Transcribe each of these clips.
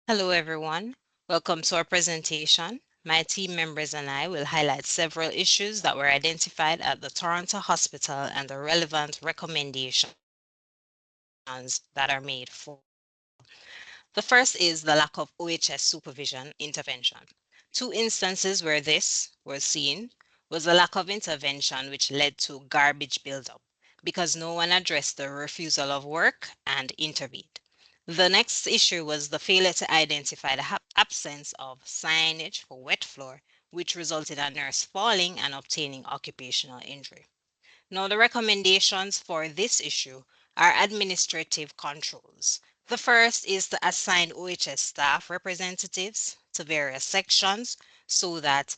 Hello, everyone. Welcome to our presentation. My team members and I will highlight several issues that were identified at the Toronto Hospital and the relevant recommendations that are made for. The first is the lack of OHS supervision intervention. Two instances where this was seen was the lack of intervention, which led to garbage buildup because no one addressed the refusal of work and intervened. The next issue was the failure to identify the absence of signage for wet floor, which resulted in a nurse falling and obtaining occupational injury. Now, the recommendations for this issue are administrative controls. The first is to assign OHS staff representatives to various sections so that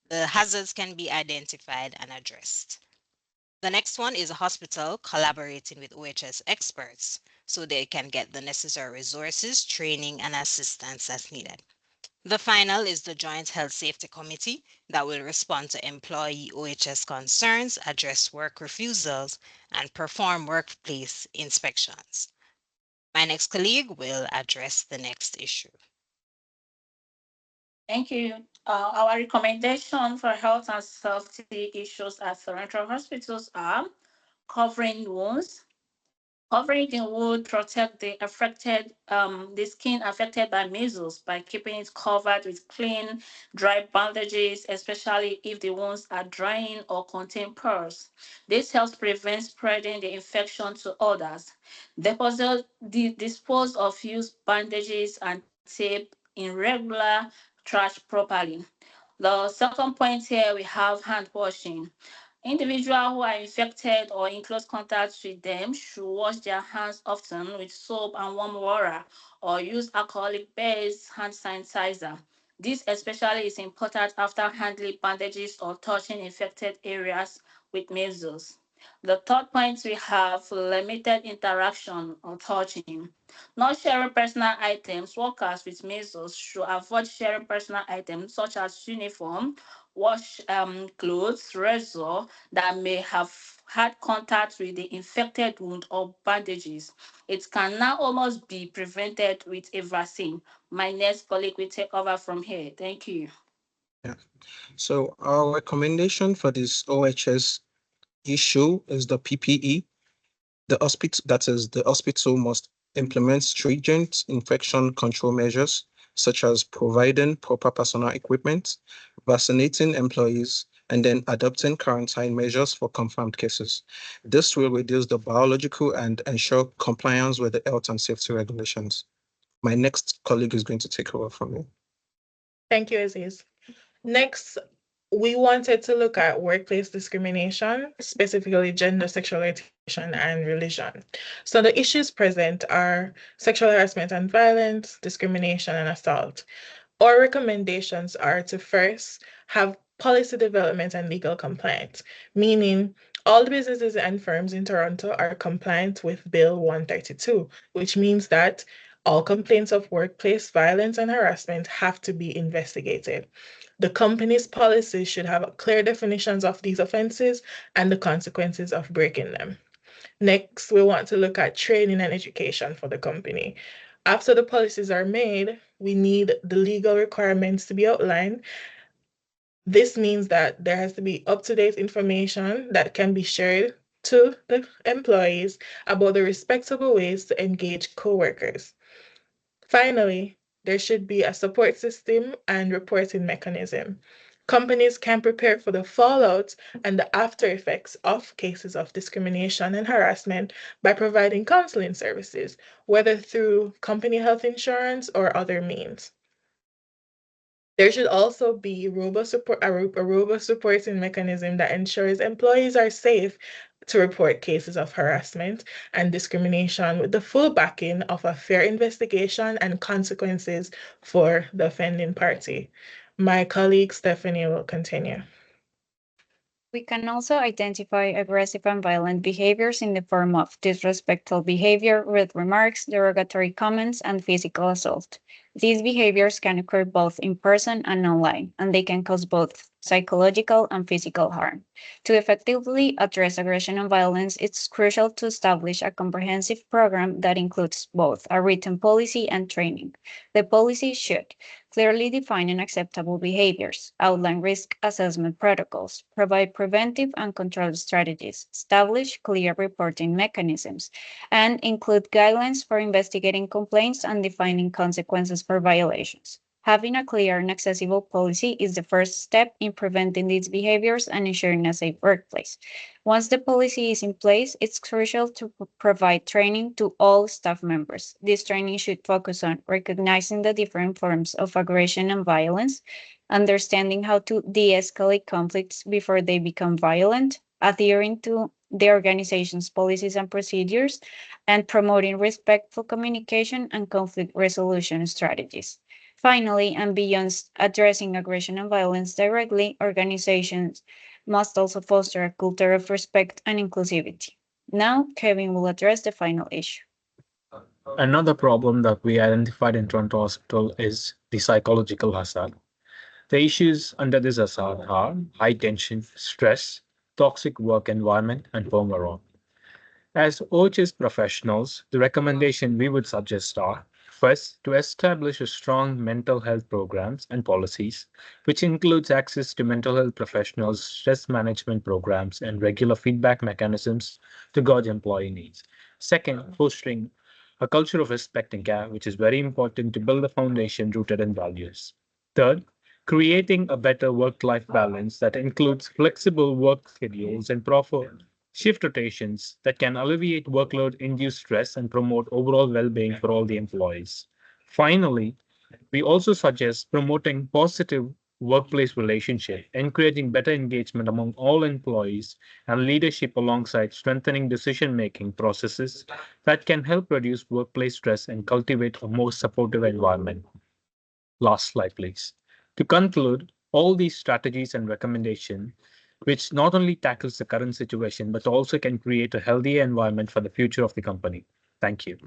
the hazards can be identified and addressed. The next one is a hospital collaborating with OHS experts so they can get the necessary resources, training, and assistance as needed. The final is the Joint Health Safety Committee that will respond to employee OHS concerns, address work refusals, and perform workplace inspections. My next colleague will address the next issue. Thank you. Our recommendation for health and safety issues at Toronto hospitals are covering wounds. Covering the wound protect the skin affected by measles by keeping it covered with clean, dry bandages, especially if the wounds are drying or contain pus. This helps prevent spreading the infection to others. Dispose of used bandages and tape in regular trash properly. The second point here we have hand washing. Individuals who are infected or in close contact with them should wash their hands often with soap and warm water or use alcoholic-based hand sanitizer. This especially is important after handling bandages or touching infected areas with measles. The third point we have limited interaction or touching. Not sharing personal items. Workers with measles should avoid sharing personal items such as uniform, wash clothes, razor that may have had contact with the infected wound or bandages. It can now almost be prevented with a vaccine. My next colleague will take over from here. Thank you. Yeah. So our recommendation for this OHS issue is the PPE. The hospital must implement stringent infection control measures, such as providing proper personal equipment, vaccinating employees, and then adopting quarantine measures for confirmed cases. This will reduce the biological and ensure compliance with the health and safety regulations. My next colleague is going to take over from me. Thank you, Aziz. Next, we wanted to look at workplace discrimination, specifically gender, sexual orientation, and religion. So the issues present are sexual harassment and violence, discrimination, and assault. Our recommendations are to first have policy development and legal compliance, meaning all the businesses and firms in Toronto are compliant with Bill 132, which means that all complaints of workplace violence and harassment have to be investigated. The company's policies should have clear definitions of these offenses and the consequences of breaking them. Next, we want to look at training and education for the company. After the policies are made, we need the legal requirements to be outlined. This means that there has to be up to date information that can be shared to the employees about the respectable ways to engage coworkers. Finally, there should be a support system and reporting mechanism. Companies can prepare for the fallout and the after effects of cases of discrimination and harassment by providing counseling services, whether through company health insurance or other means. There should also be a robust supporting mechanism that ensures employees are safe to report cases of harassment and discrimination with the full backing of a fair investigation and consequences for the offending party. My colleague Stephanie will continue. We can also identify aggressive and violent behaviors in the form of disrespectful behavior, rude remarks, derogatory comments, and physical assault. These behaviors can occur both in person and online, and they can cause both psychological and physical harm. To effectively address aggression and violence, it's crucial to establish a comprehensive program that includes both a written policy and training. The policy should clearly define unacceptable behaviors, outline risk assessment protocols, provide preventive and control strategies, establish clear reporting mechanisms, and include guidelines for investigating complaints and defining consequences for violations. Having a clear and accessible policy is the first step in preventing these behaviors and ensuring a safe workplace. Once the policy is in place, it's crucial to provide training to all staff members. This training should focus on recognizing the different forms of aggression and violence, understanding how to de escalate conflicts before they become violent, adhering to the organization's policies and procedures, and promoting respectful communication and conflict resolution strategies. Finally, and beyond addressing aggression and violence directly, organizations must also foster a culture of respect and inclusivity. Now, Kevin will address the final issue. Another problem that we identified in Toronto Hospital is the psychological hazard. The issues under this hazard are high tension, stress, toxic work environment, and burnout. As OHS professionals, the recommendation we would suggest are first, to establish a strong mental health programs and policies, which includes access to mental health professionals, stress management programs, and regular feedback mechanisms to gauge employee needs. Second, fostering a culture of respect and care, which is very important to build a foundation rooted in values. Third, creating a better work life balance that includes flexible work schedules and proper shift rotations that can alleviate workload induced stress and promote overall well being for all the employees. Finally, we also suggest promoting positive workplace relationship, encouraging better engagement among all employees and leadership alongside strengthening decision making processes that can help reduce workplace stress and cultivate a more supportive environment. Last slide, please. To conclude, all these strategies and recommendations, which not only tackles the current situation, but also can create a healthier environment for the future of the company. Thank you.